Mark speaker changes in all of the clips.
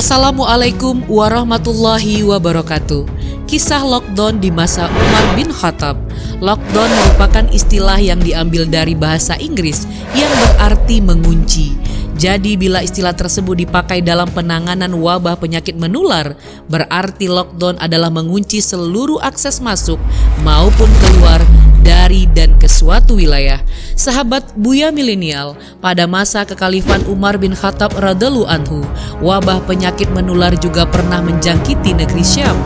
Speaker 1: Assalamualaikum warahmatullahi wabarakatuh. Kisah lockdown di masa Umar bin Khattab. Lockdown merupakan istilah yang diambil dari bahasa Inggris yang berarti mengunci. Jadi bila istilah tersebut dipakai dalam penanganan wabah penyakit menular, berarti lockdown adalah mengunci seluruh akses masuk maupun keluar dari dan ke suatu wilayah. Sahabat Buya Milenial, pada masa kekhalifan Umar bin Khattab radhiyallahu anhu, wabah penyakit menular juga pernah menjangkiti negeri Syam.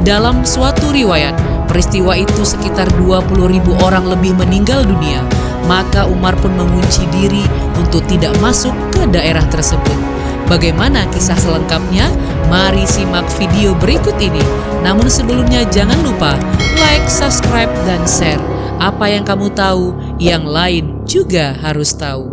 Speaker 1: Dalam suatu riwayat, peristiwa itu sekitar 20.000 orang lebih meninggal dunia. Maka Umar pun mengunci diri untuk tidak masuk ke daerah tersebut. Bagaimana kisah selengkapnya? Mari simak video berikut ini. Namun sebelumnya jangan lupa like, subscribe, dan share. Apa yang kamu tahu, yang lain juga harus tahu.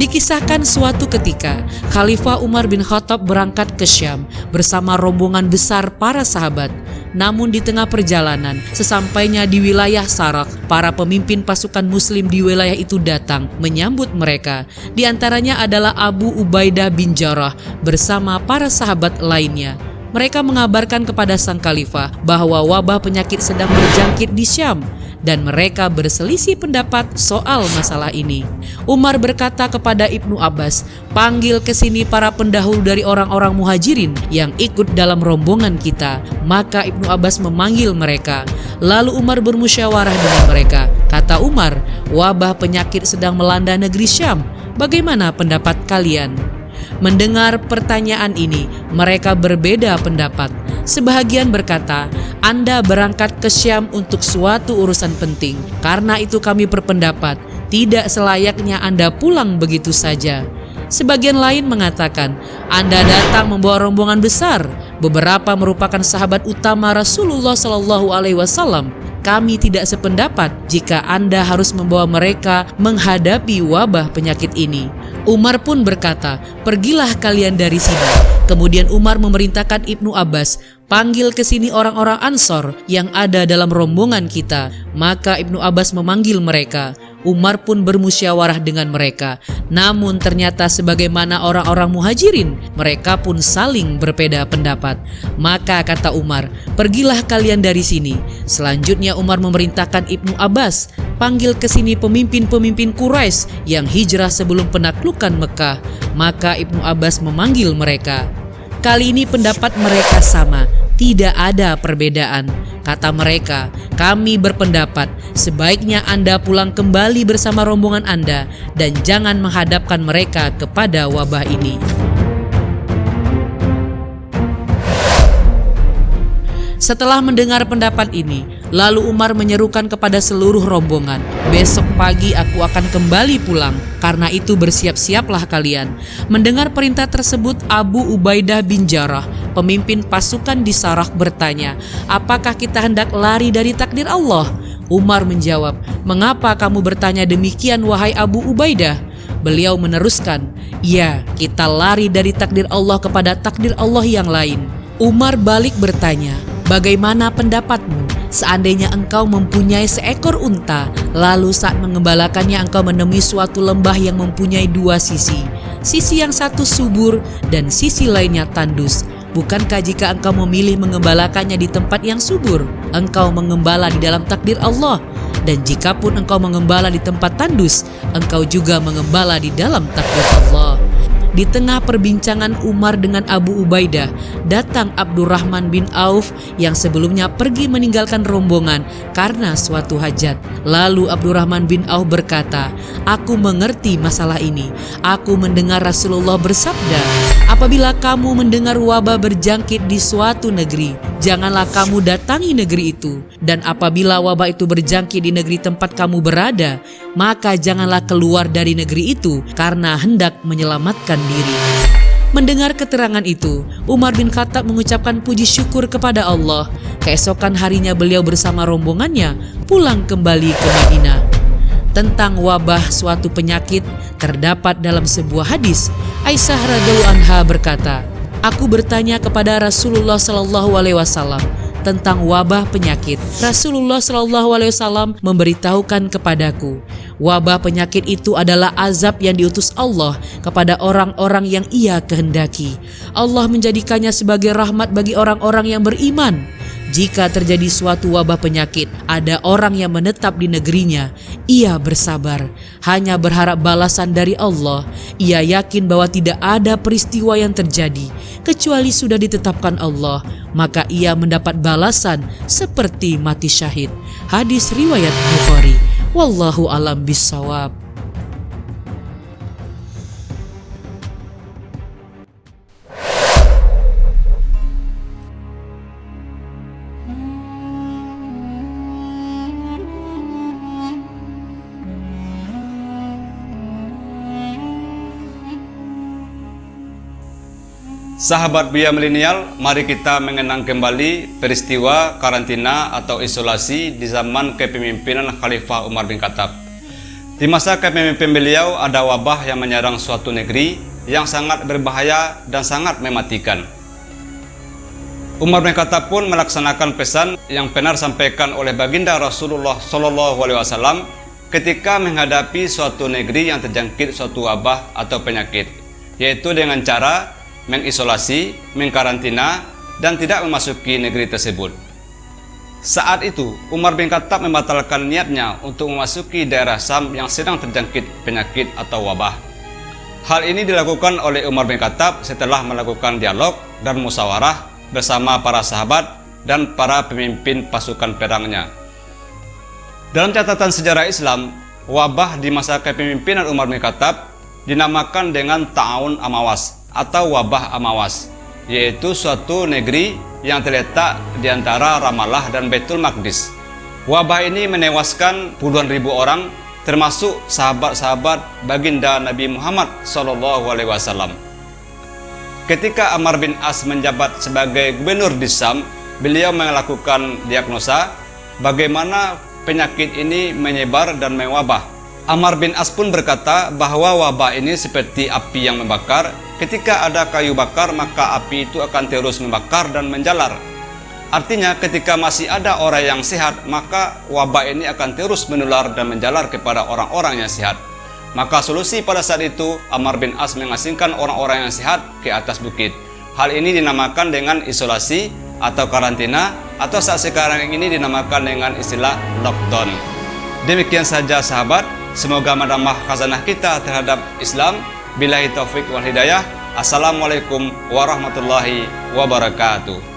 Speaker 1: Dikisahkan suatu ketika, Khalifah Umar bin Khattab berangkat ke Syam bersama rombongan besar para sahabat. Namun di tengah perjalanan, sesampainya di wilayah Sarak, para pemimpin pasukan muslim di wilayah itu datang menyambut mereka. Di antaranya adalah Abu Ubaidah bin Jarrah bersama para sahabat lainnya. Mereka mengabarkan kepada sang khalifah bahwa wabah penyakit sedang berjangkit di Syam dan mereka berselisih pendapat soal masalah ini. Umar berkata kepada Ibnu Abbas, "Panggil ke sini para pendahulu dari orang-orang muhajirin yang ikut dalam rombongan kita." Maka Ibnu Abbas memanggil mereka. Lalu Umar bermusyawarah dengan mereka. Kata Umar, "Wabah penyakit sedang melanda negeri Syam. Bagaimana pendapat kalian?" Mendengar pertanyaan ini, mereka berbeda pendapat. Sebahagian berkata, "Anda berangkat ke Syam untuk suatu urusan penting. Karena itu kami berpendapat, tidak selayaknya Anda pulang begitu saja." Sebagian lain mengatakan, "Anda datang membawa rombongan besar. Beberapa merupakan sahabat utama Rasulullah SAW. Kami tidak sependapat jika Anda harus membawa mereka menghadapi wabah penyakit ini." Umar pun berkata, "Pergilah kalian dari sini." Kemudian Umar memerintahkan Ibnu Abbas, "Panggil ke sini orang-orang Ansor yang ada dalam rombongan kita." Maka Ibnu Abbas memanggil mereka. Umar pun bermusyawarah dengan mereka. Namun ternyata sebagaimana orang-orang muhajirin, mereka pun saling berbeda pendapat. Maka kata Umar, "Pergilah kalian dari sini." Selanjutnya Umar memerintahkan Ibnu Abbas, "Panggil ke sini pemimpin-pemimpin Quraisy yang hijrah sebelum penaklukan Mekah." Maka Ibnu Abbas memanggil mereka. Kali ini pendapat mereka sama, tidak ada perbedaan. Kata mereka, "Kami berpendapat sebaiknya Anda pulang kembali bersama rombongan Anda dan jangan menghadapkan mereka kepada wabah ini." Setelah mendengar pendapat ini, lalu Umar menyerukan kepada seluruh rombongan, "Besok pagi aku akan kembali pulang, karena itu bersiap-siaplah kalian." Mendengar perintah tersebut, Abu Ubaidah bin Jarrah, pemimpin pasukan di Sarak, bertanya, "Apakah kita hendak lari dari takdir Allah?" Umar menjawab, "Mengapa kamu bertanya demikian wahai Abu Ubaidah?" Beliau meneruskan, "Ya, kita lari dari takdir Allah kepada takdir Allah yang lain." Umar balik bertanya, "Bagaimana pendapatmu seandainya engkau mempunyai seekor unta, lalu saat mengembalakannya engkau menemui suatu lembah yang mempunyai dua sisi. Sisi yang satu subur dan sisi lainnya tandus. Bukankah jika engkau memilih mengembalakannya di tempat yang subur, engkau mengembala di dalam takdir Allah? Dan jikapun engkau mengembala di tempat tandus, engkau juga mengembala di dalam takdir Allah." Di tengah perbincangan Umar dengan Abu Ubaidah, datang Abdurrahman bin Auf yang sebelumnya pergi meninggalkan rombongan karena suatu hajat. Lalu Abdurrahman bin Auf berkata, "Aku mengerti masalah ini. Aku mendengar Rasulullah bersabda, apabila kamu mendengar wabah berjangkit di suatu negeri, janganlah kamu datangi negeri itu. Dan apabila wabah itu berjangkit di negeri tempat kamu berada, maka janganlah keluar dari negeri itu karena hendak menyelamatkan diri." Mendengar keterangan itu, Umar bin Khattab mengucapkan puji syukur kepada Allah. Keesokan harinya beliau bersama rombongannya pulang kembali ke Madinah. Tentang wabah suatu penyakit terdapat dalam sebuah hadis. Aisyah radhiyallahu anha berkata, "Aku bertanya kepada Rasulullah SAW tentang wabah penyakit. Rasulullah SAW memberitahukan kepadaku, Wabah penyakit itu adalah azab yang diutus Allah kepada orang-orang yang Ia kehendaki. Allah menjadikannya sebagai rahmat bagi orang-orang yang beriman. Jika terjadi suatu wabah penyakit, ada orang yang menetap di negerinya. Ia bersabar, hanya berharap balasan dari Allah. Ia yakin bahwa tidak ada peristiwa yang terjadi kecuali sudah ditetapkan Allah, maka ia mendapat balasan seperti mati syahid. Hadis riwayat Bukhari. Wallahu alam bissawab.
Speaker 2: Sahabat Buya Milenial, mari kita mengenang kembali peristiwa karantina atau isolasi di zaman kepemimpinan Khalifah Umar bin Khattab. Di masa kepemimpinan beliau ada wabah yang menyerang suatu negeri yang sangat berbahaya dan sangat mematikan. Umar bin Khattab pun melaksanakan pesan yang pernah disampaikan oleh baginda Rasulullah SAW ketika menghadapi suatu negeri yang terjangkit suatu wabah atau penyakit, yaitu dengan cara mengisolasi, mengkarantina, dan tidak memasuki negeri tersebut. Saat itu, Umar bin Khattab membatalkan niatnya untuk memasuki daerah Syam yang sedang terjangkit penyakit atau wabah. Hal ini dilakukan oleh Umar bin Khattab setelah melakukan dialog dan musyawarah bersama para sahabat dan para pemimpin pasukan perangnya. Dalam catatan sejarah Islam, wabah di masa kepemimpinan Umar bin Khattab dinamakan dengan Ta'un Amawas atau wabah Amawas, yaitu suatu negeri yang terletak di antara Ramallah dan Baitul Maqdis. Wabah ini menewaskan puluhan ribu orang, termasuk sahabat-sahabat baginda Nabi Muhammad SAW. Ketika Amr bin As menjabat sebagai gubernur di Syam, beliau melakukan diagnosa bagaimana penyakit ini menyebar dan mewabah. Amr bin As pun berkata bahwa wabah ini seperti api yang membakar. Ketika ada kayu bakar, maka api itu akan terus membakar dan menjalar. Artinya ketika masih ada orang yang sehat, maka wabah ini akan terus menular dan menjalar kepada orang-orang yang sehat. Maka solusi pada saat itu, Amr bin As mengasingkan orang-orang yang sehat ke atas bukit. Hal ini dinamakan dengan isolasi atau karantina, atau saat sekarang ini dinamakan dengan istilah lockdown. Demikian saja sahabat, semoga menambah khazanah kita terhadap Islam. Billahi taufik wal hidayah. Assalamualaikum warahmatullahi wabarakatuh.